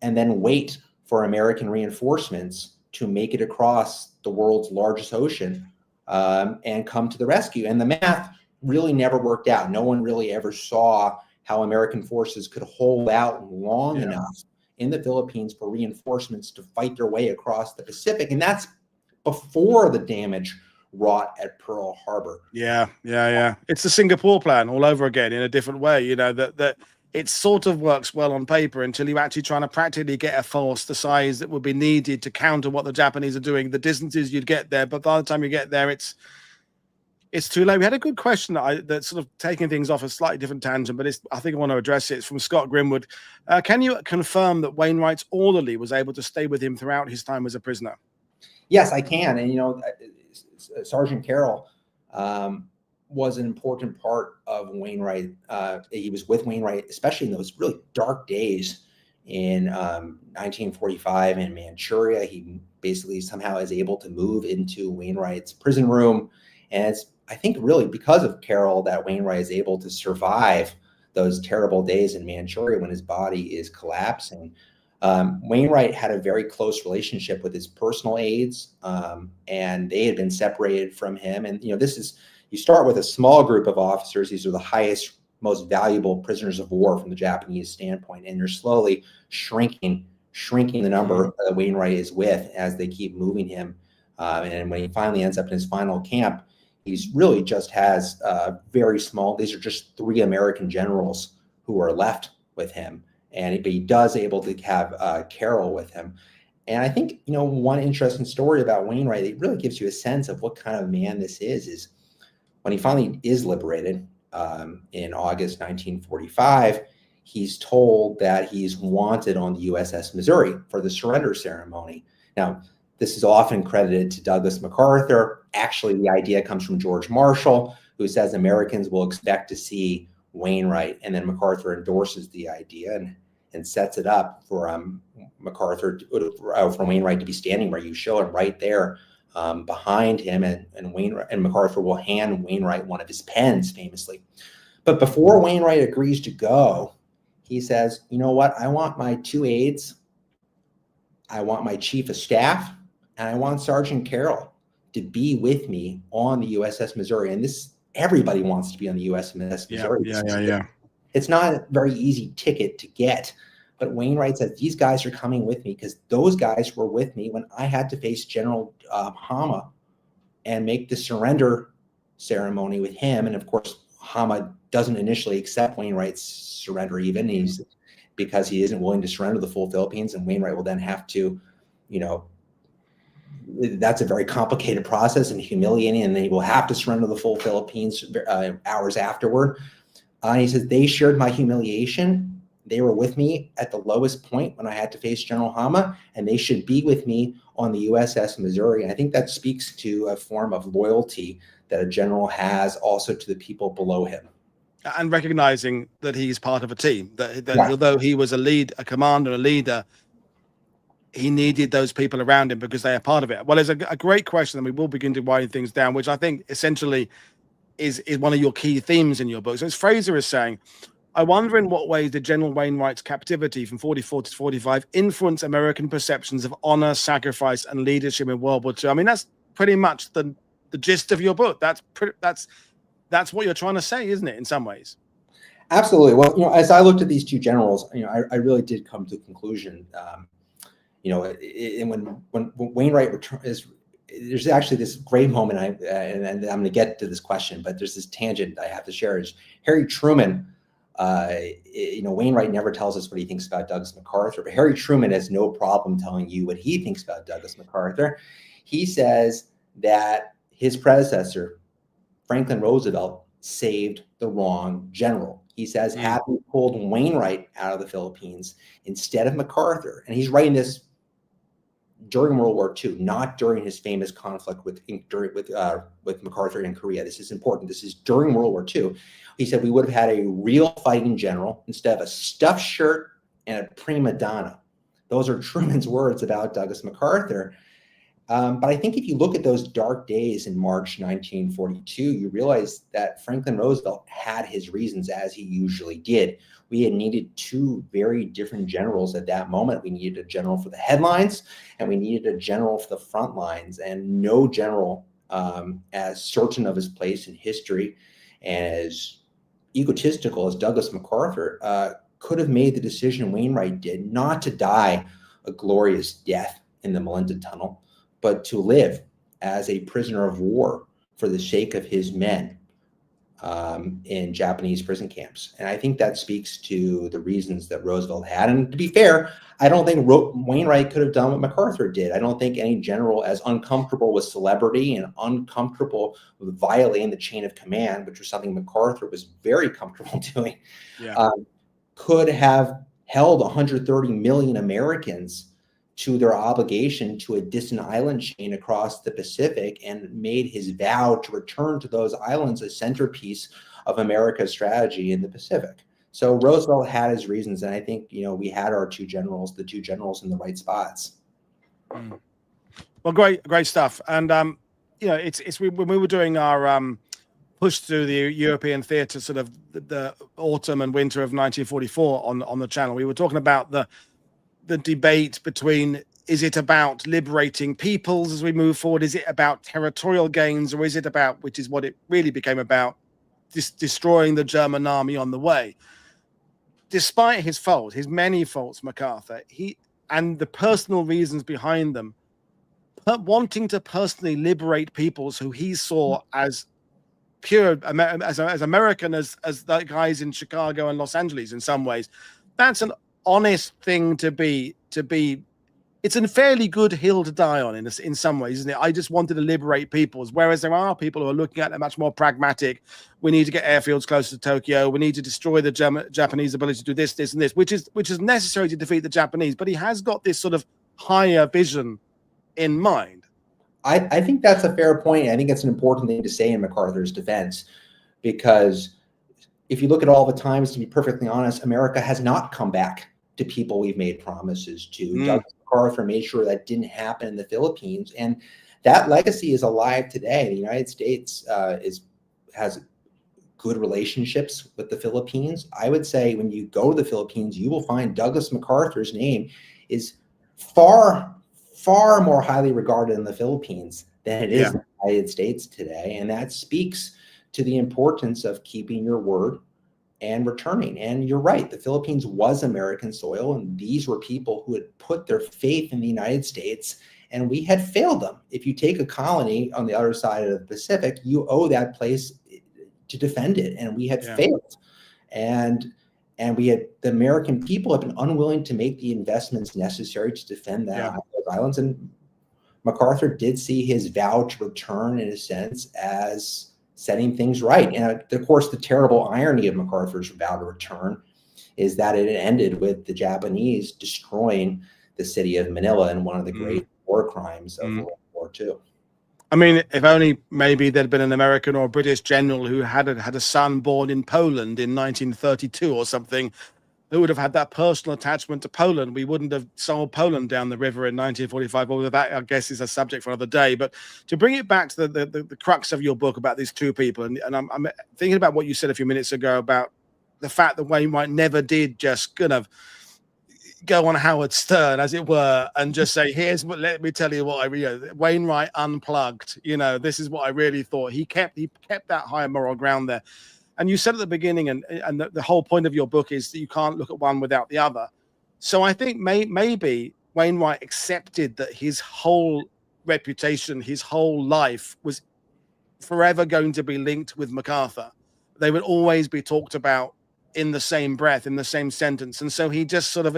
and then wait for American reinforcements to make it across the world's largest ocean and come to the rescue. And the math really never worked out. No one really ever saw how American forces could hold out long enough in the Philippines for reinforcements to fight their way across the Pacific. And that's before the damage wrought at Pearl Harbor. Yeah. It's the Singapore plan all over again in a different way, you know, that it sort of works well on paper until you're actually trying to practically get a force the size that would be needed to counter what the Japanese are doing, the distances you'd get there. But by the time you get there, it's too late. We had a good question that's sort of taking things off a slightly different tangent, but I think I want to address it. It's from Scott Grimwood. Can you confirm that Wainwright's orderly was able to stay with him throughout his time as a prisoner? Yes, I can. And, you know, Sergeant Carroll was an important part of Wainwright. He was with Wainwright, especially in those really dark days in 1945 in Manchuria. He basically somehow is able to move into Wainwright's prison room. And it's, I think, really because of Carroll that Wainwright is able to survive those terrible days in Manchuria when his body is collapsing. Wainwright had a very close relationship with his personal aides, and they had been separated from him. And, you know, you start with a small group of officers. These are the highest, most valuable prisoners of war from the Japanese standpoint. And you're slowly shrinking the number that Wainwright is with as they keep moving him. And when he finally ends up in his final camp, he's really just has very small, these are just 3 American generals who are left with him. But he does able to have Carroll with him. And I think, you know, one interesting story about Wainwright, it really gives you a sense of what kind of man this is when he finally is liberated in August 1945, he's told that he's wanted on the USS Missouri for the surrender ceremony. Now, this is often credited to Douglas MacArthur. Actually, the idea comes from George Marshall, who says Americans will expect to see Wainwright, and then MacArthur endorses the idea and sets it up for for Wainwright to be standing where you show him right there behind him, and Wainwright and MacArthur will hand Wainwright one of his pens, famously. But before Wainwright agrees to go, he says, "You know what? I want my 2 aides, I want my chief of staff, and I want Sergeant Carroll to be with me on the USS Missouri." And everybody wants to be on the USS Missouri. Yeah. It's not a very easy ticket to get. But Wainwright said, these guys are coming with me because those guys were with me when I had to face General Hama and make the surrender ceremony with him. And of course, Hama doesn't initially accept Wainwright's surrender even. Because he isn't willing to surrender the full Philippines, and Wainwright will then have to, you know, that's a very complicated process and humiliating, and then he will have to surrender the full Philippines hours afterward. He says, they shared my humiliation. They were with me at the lowest point when I had to face General Hama, and they should be with me on the USS Missouri. And I think that speaks to a form of loyalty that a general has also to the people below him. And recognizing that he's part of a team, that although he was a commander, a leader, he needed those people around him because they are part of it. Well, there's a great question, and we will begin to wind things down, which I think essentially is one of your key themes in your book. So as Fraser is saying, I wonder in what ways did General Wainwright's captivity from 44 to 45 influence American perceptions of honor, sacrifice, and leadership in World War II? I mean, that's pretty much the gist of your book. That's what you're trying to say, isn't it, in some ways? Absolutely. Well, you know, as I looked at these 2 generals, you know, I really did come to the conclusion, you know, when Wainwright returns, there's actually this great moment, and I'm going to get to this question, but there's this tangent I have to share. Is Harry Truman, you know, Wainwright never tells us what he thinks about Douglas MacArthur, but Harry Truman has no problem telling you what he thinks about Douglas MacArthur. He says that his predecessor, Franklin Roosevelt, saved the wrong general. He says, had we pulled Wainwright out of the Philippines instead of MacArthur, and he's writing this during World War II, not during his famous conflict with MacArthur in Korea. This is important. This is during World War II. He said we would have had a real fighting general instead of a stuffed shirt and a prima donna. Those are Truman's words about Douglas MacArthur. But I think if you look at those dark days in March 1942, you realize that Franklin Roosevelt had his reasons, as he usually did. We had needed two very different generals at that moment. We needed a general for the headlines, and we needed a general for the front lines. And no general as certain of his place in history and as egotistical as Douglas MacArthur could have made the decision Wainwright did, not to die a glorious death in the Melinda Tunnel, but to live as a prisoner of war for the sake of his men in Japanese prison camps. And I think that speaks to the reasons that Roosevelt had. And to be fair, I don't think Wainwright could have done what MacArthur did. I don't think any general as uncomfortable with celebrity and uncomfortable with violating the chain of command, which was something MacArthur was very comfortable doing, could have held 130 million Americans to their obligation to a distant island chain across the Pacific and made his vow to return to those islands a centerpiece of America's strategy in the Pacific. So Roosevelt had his reasons, and I think, we had the two generals in the right spots. Well, great stuff. And it's when we were doing our push through the European theatre, sort of the autumn and winter of 1944 on the channel, we were talking about the debate between, is it about liberating peoples as we move forward? Is it about territorial gains, or is it about, which is what it really became about, destroying the German army on the way? Despite his faults, his many faults, MacArthur, and the personal reasons behind them, wanting to personally liberate peoples who he saw as pure, as American as the guys in Chicago and Los Angeles in some ways, that's an honest thing to be. It's a fairly good hill to die on in some ways, isn't it? I just wanted to liberate peoples, whereas there are people who are looking at it much more pragmatic. We need to get airfields closer to Tokyo. We need to destroy the Japanese ability to do this, and this, which is necessary to defeat the Japanese. But he has got this sort of higher vision in mind. I think that's a fair point. I think it's an important thing to say in MacArthur's defense, because if you look at all the times, to be perfectly honest, America has not come back to people we've made promises to. Douglas MacArthur made sure that didn't happen in the Philippines, and that legacy is alive today. The United States has good relationships with the Philippines. I would say when you go to the Philippines, you will find Douglas MacArthur's name is far more highly regarded in the Philippines than it is in the United States today, and that speaks to the importance of keeping your word and returning. And you're right, the Philippines was American soil, and these were people who had put their faith in the United States, and we had failed them. If you take a colony on the other side of the Pacific, you owe that place to defend it, and we had failed. And the American people have been unwilling to make the investments necessary to defend those islands. And MacArthur did see his vow to return, in a sense, as setting things right. And of course, the terrible irony of MacArthur's vow to return is that it ended with the Japanese destroying the city of Manila in one of the great war crimes of World War II. I mean, if only maybe there'd been an American or a British general who had a son born in Poland in 1932 or something, who would have had that personal attachment to Poland. We wouldn't have sold Poland down the river in 1945. Although that, I guess, is a subject for another day. But to bring it back to the crux of your book about these two people, and I'm thinking about what you said a few minutes ago about the fact that Wainwright never did just kind of go on Howard Stern, as it were, and just say, let me tell you what Wainwright unplugged. This is what I really thought. He kept that higher moral ground there. And you said at the beginning, and the whole point of your book is that you can't look at one without the other. So I think maybe Wainwright accepted that his whole reputation, his whole life was forever going to be linked with MacArthur. They would always be talked about in the same breath, in the same sentence. And so he just sort of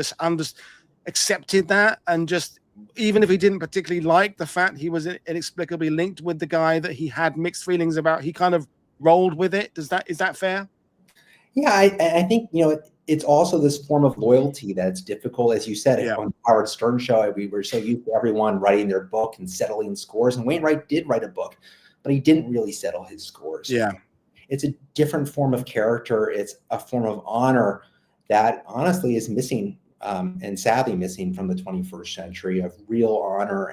accepted that, and just, even if he didn't particularly like the fact he was inexplicably linked with the guy that he had mixed feelings about, he kind of rolled with it. Is that fair? Yeah, I think, it's also this form of loyalty that's difficult. As you said, Yeah. on Howard Stern show, we were so used to everyone writing their book and settling scores. And Wainwright did write a book, but he didn't really settle his scores. Yeah. It's a different form of character. It's a form of honor that honestly is missing, and sadly missing from the 21st century, of real honor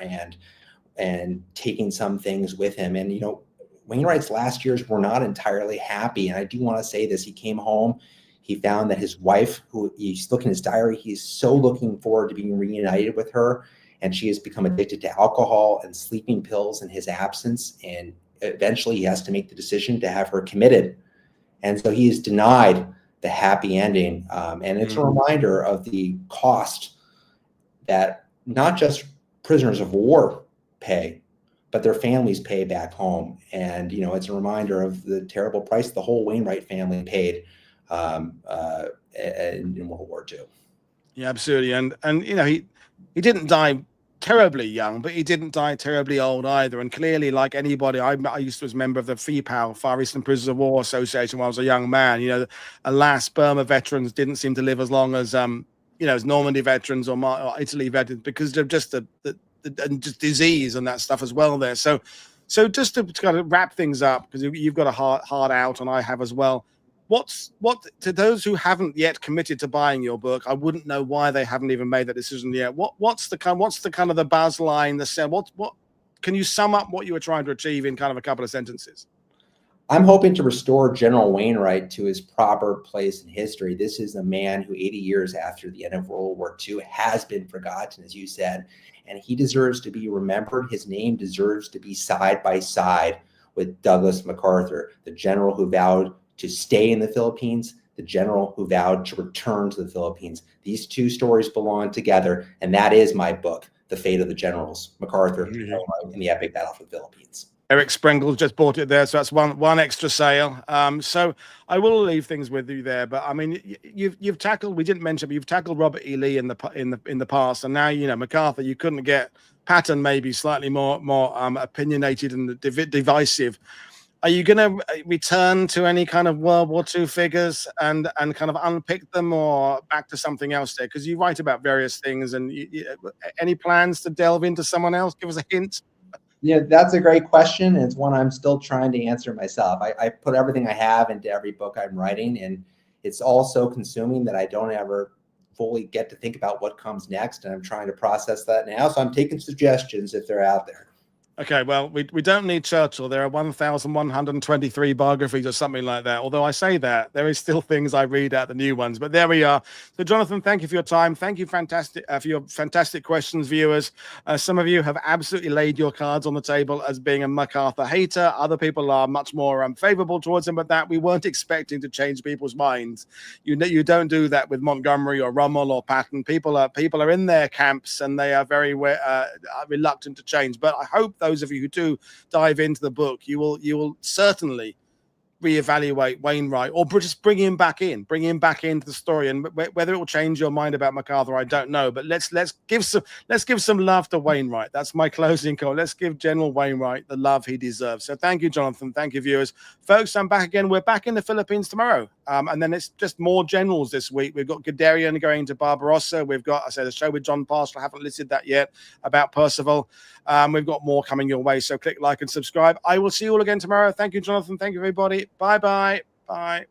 and taking some things with him. And, you know, Wainwright's last years were not entirely happy. And I do want to say this. He came home. He found that his wife, who he's looking at his diary, he's so looking forward to being reunited with her. And she has become addicted to alcohol and sleeping pills in his absence. And eventually he has to make the decision to have her committed. And so he is denied the happy ending. And it's a reminder of the cost that not just prisoners of war pay, but their families pay back home. And, you know, it's a reminder of the terrible price the whole Wainwright family paid in World War II. Yeah, absolutely. And you know, he didn't die terribly young, but he didn't die terribly old either. And clearly, like anybody, I used to be a member of the FEPAL, Far Eastern Prisoners of War Association, when I was a young man. You know, alas, Burma veterans didn't seem to live as long as you know, as Normandy veterans or Italy veterans, because of just the just disease and that stuff as well there. So just to kind of wrap things up, because you've got a hard out, and I have as well. What to those who haven't yet committed to buying your book? I wouldn't know why they haven't even made that decision yet. What's the kind of the buzz line? What can you sum up what you were trying to achieve in kind of a couple of sentences? I'm hoping to restore General Wainwright to his proper place in history. This is a man who 80 years after the end of World War II has been forgotten, as you said, and he deserves to be remembered. His name deserves to be side by side with Douglas MacArthur, the general who vowed to stay in the Philippines, the general who vowed to return to the Philippines. These two stories belong together, and that is my book, The Fate of the Generals, MacArthur in the Epic Battle for the Philippines. Eric Sprengel just bought it there, so that's one extra sale. So I will leave things with you there, but I mean, you've tackled, we didn't mention, but you've tackled Robert E. Lee in the past, and now, you know, MacArthur. You couldn't get Patton maybe slightly more opinionated and divisive. Are you going to return to any kind of World War II figures and kind of unpick them, or back to something else there? Because you write about various things, and any plans to delve into someone else? Give us a hint. Yeah, that's a great question. It's one I'm still trying to answer myself. I put everything I have into every book I'm writing, and it's all so consuming that I don't ever fully get to think about what comes next. And I'm trying to process that now. So I'm taking suggestions if they're out there. Okay, well, we don't need Churchill. There are 1,123 biographies or something like that. Although I say that, there is still things I read out, the new ones. But there we are. So, Jonathan, thank you for your time. Thank you for your fantastic questions, viewers. Some of you have absolutely laid your cards on the table as being a MacArthur hater. Other people are much more favorable towards him, but that we weren't expecting to change people's minds. You don't do that with Montgomery or Rommel or Patton. People are in their camps, and they are very reluctant to change. But I hope those of you who do dive into the book, you will certainly reevaluate Wainwright, or just bring him back into the story. And whether it will change your mind about MacArthur, I don't know. But let's give some love to Wainwright. That's my closing call. Let's give General Wainwright the love he deserves. So thank you, Jonathan. Thank you, viewers. Folks, I'm back again. We're back in the Philippines tomorrow. And then it's just more generals this week. We've got Guderian going to Barbarossa. We've got, I said, a show with John Parsons. I haven't listed that yet, about Percival. We've got more coming your way. So click like and subscribe. I will see you all again tomorrow. Thank you, Jonathan. Thank you, everybody. Bye-bye. Bye.